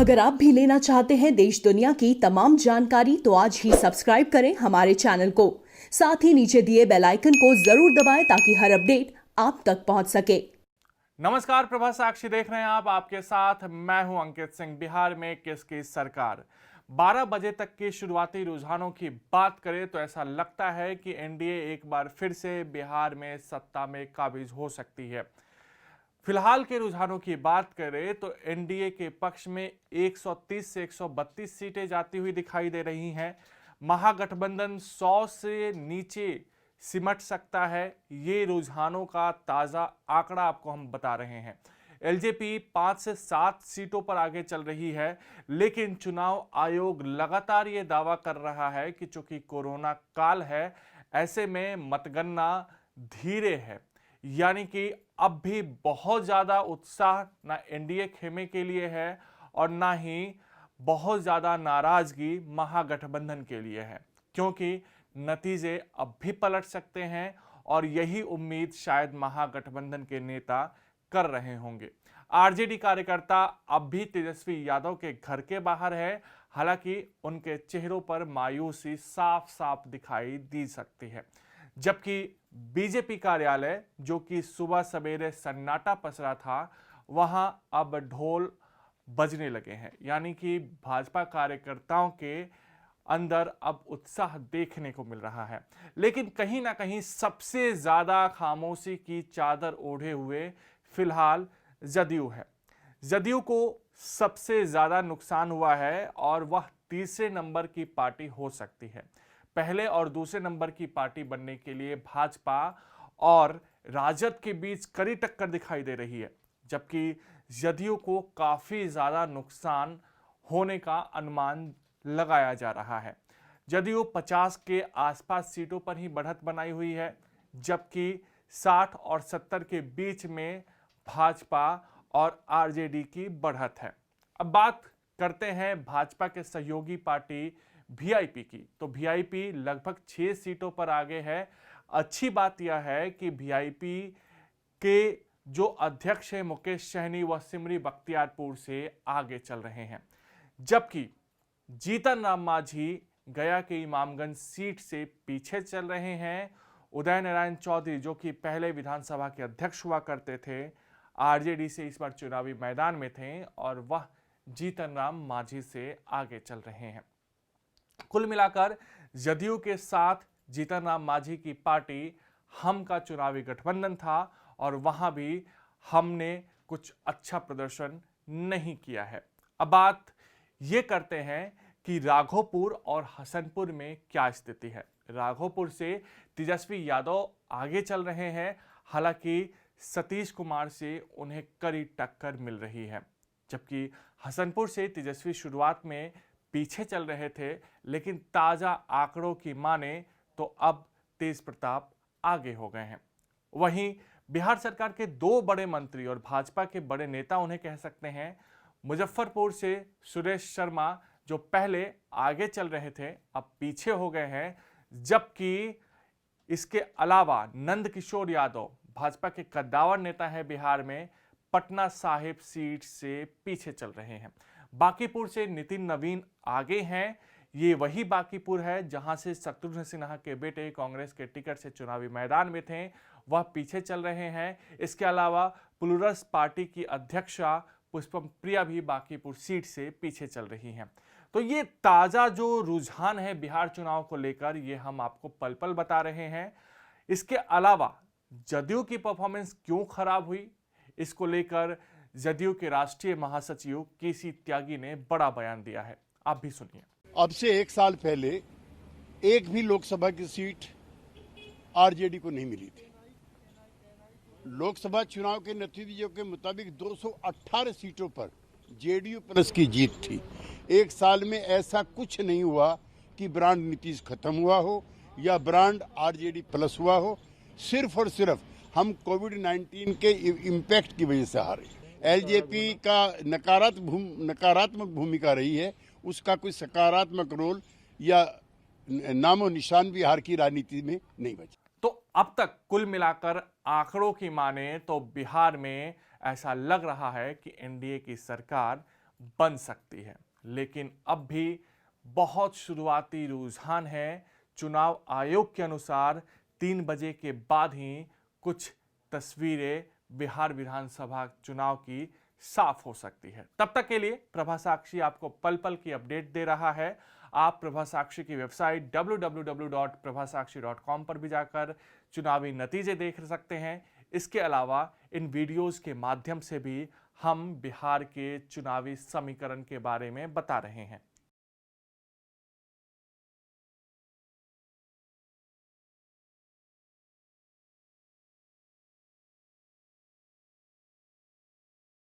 अगर आप भी लेना चाहते हैं देश दुनिया की तमाम जानकारी तो आज ही सब्सक्राइब करें हमारे चैनल को। साथ ही नीचे दिए बेल आइकन को जरूर दबाएं ताकि हर अपडेट आप तक पहुंच सके। नमस्कार, प्रभा साक्षी देख रहे हैं आप। आपके साथ मैं हूं अंकित सिंह। बिहार में किसकी सरकार? 12 बजे तक के शुरुआती रुझानों की बात करें तो ऐसा लगता है कि एनडीए एक बार फिर से बिहार में सत्ता में काबिज हो सकती है। फिलहाल के रुझानों की बात करें तो एनडीए के पक्ष में 130 से 132 सीटें जाती हुई दिखाई दे रही हैं। महागठबंधन 100 से नीचे सिमट सकता है, ये रुझानों का ताजा आंकड़ा आपको हम बता रहे हैं। एलजेपी 5 से 7 सीटों पर आगे चल रही है, लेकिन चुनाव आयोग लगातार ये दावा कर रहा है कि चूंकि कोरोना काल है, ऐसे में मतगणना धीरे है, यानी कि अब भी बहुत ज्यादा उत्साह ना एनडीए खेमे के लिए है और ना ही बहुत ज्यादा नाराजगी महागठबंधन के लिए है, क्योंकि नतीजे अब भी पलट सकते हैं और यही उम्मीद शायद महागठबंधन के नेता कर रहे होंगे। आरजेडी कार्यकर्ता अब भी तेजस्वी यादव के घर के बाहर है, हालांकि उनके चेहरों पर मायूसी साफ साफ दिखाई दी सकती है। जबकि बीजेपी कार्यालय, जो कि सुबह सवेरे सन्नाटा पसरा था, वहां अब ढोल बजने लगे हैं, यानी कि भाजपा कार्यकर्ताओं के अंदर अब उत्साह देखने को मिल रहा है। लेकिन कहीं ना कहीं सबसे ज्यादा खामोशी की चादर ओढ़े हुए फिलहाल जदयू है। जदयू को सबसे ज्यादा नुकसान हुआ है और वह तीसरे नंबर की पार्टी हो सकती है। पहले और दूसरे नंबर की पार्टी बनने के लिए भाजपा और राजद के बीच कड़ी टक्कर दिखाई दे रही है, जबकि जदयू को काफी ज्यादा नुकसान होने का अनुमान लगाया जा रहा है। जदयू 50 के आसपास सीटों पर ही बढ़त बनाई हुई है, जबकि 60 और 70 के बीच में भाजपा और आरजेडी की बढ़त है। अब बात करते हैं भाजपा के सहयोगी पार्टी वीआईपी की। तो वीआईपी लगभग 6 सीटों पर आगे है। अच्छी बात यह है कि वीआईपी के जो अध्यक्ष है मुकेश सहनी, वह सिमरी बख्तियारपुर से आगे चल रहे हैं, जबकि जीतन राम मांझी गया के इमामगंज सीट से पीछे चल रहे हैं। उदय नारायण चौधरी, जो कि पहले विधानसभा के अध्यक्ष हुआ करते थे, आरजेडी से इस बार चुनावी मैदान में थे और वह जीतन राम मांझी से आगे चल रहे हैं। कुल मिलाकर जदयू के साथ जीतन राम मांझी की पार्टी हम का चुनावी गठबंधन था और वहां भी हमने कुछ अच्छा प्रदर्शन नहीं किया है। अब बात ये करते हैं कि राघोपुर और हसनपुर में क्या स्थिति है। राघोपुर से तेजस्वी यादव आगे चल रहे हैं, हालांकि सतीश कुमार से उन्हें कड़ी टक्कर मिल रही है, जबकि हसनपुर से तेजस्वी शुरुआत में पीछे चल रहे थे, लेकिन ताजा आंकड़ों की माने तो अब तेज प्रताप आगे हो गए हैं। वहीं बिहार सरकार के 2 बड़े मंत्री और भाजपा के बड़े नेता उन्हें कह सकते हैं। मुजफ्फरपुर से सुरेश शर्मा, जो पहले आगे चल रहे थे, अब पीछे हो गए हैं, जबकि इसके अलावा नंदकिशोर यादव, भाजपा के कद्दावर नेता है बिहार में, पटना साहिब सीट से पीछे चल रहे हैं। बांकीपुर से नितिन नवीन आगे हैं। ये वही बांकीपुर है जहां से शत्रुघ्न सिन्हा के बेटे कांग्रेस के टिकट से चुनावी मैदान में थे, वह पीछे चल रहे हैं। इसके अलावा प्लूरल्स पार्टी की अध्यक्षा पुष्पम प्रिया भी बांकीपुर सीट से पीछे चल रही हैं। तो ये ताजा जो रुझान है बिहार चुनाव को लेकर, ये हम आपको पल पल बता रहे हैं। इसके अलावा जदयू की परफॉर्मेंस क्यों खराब हुई, इसको लेकर जदयू के राष्ट्रीय महासचिव केसी त्यागी ने बड़ा बयान दिया है, आप भी सुनिए। अब से 1 साल पहले एक भी लोकसभा की सीट आरजेडी को नहीं मिली थी। लोकसभा चुनाव के नतीजों के मुताबिक 218 सीटों पर जेडीयू प्लस की जीत थी। 1 साल में ऐसा कुछ नहीं हुआ कि ब्रांड नीतीश खत्म हुआ हो या ब्रांड आरजेडी प्लस हुआ हो। सिर्फ और सिर्फ हम कोविड-19 के इम्पैक्ट की वजह से हारे। एलजेपी का नकारात्मक भूमिका रही है, उसका कोई सकारात्मक रोल या नामो निशान बिहार की राजनीति में नहीं बचा। तो अब तक कुल मिलाकर आंकड़ों की माने तो बिहार में ऐसा लग रहा है कि एनडीए की सरकार बन सकती है। लेकिन अब भी बहुत शुरुआती रुझान है। चुनाव आयोग के अनुसार 3 बजे के बाद ही कुछ तस्वीरें बिहार विधानसभा चुनाव की साफ हो सकती है। तब तक के लिए प्रभा साक्षी आपको पल पल की अपडेट दे रहा है। आप प्रभा साक्षी की वेबसाइट www.prabhasakshi.com पर भी जाकर चुनावी नतीजे देख सकते हैं। इसके अलावा इन वीडियोस के माध्यम से भी हम बिहार के चुनावी समीकरण के बारे में बता रहे हैं।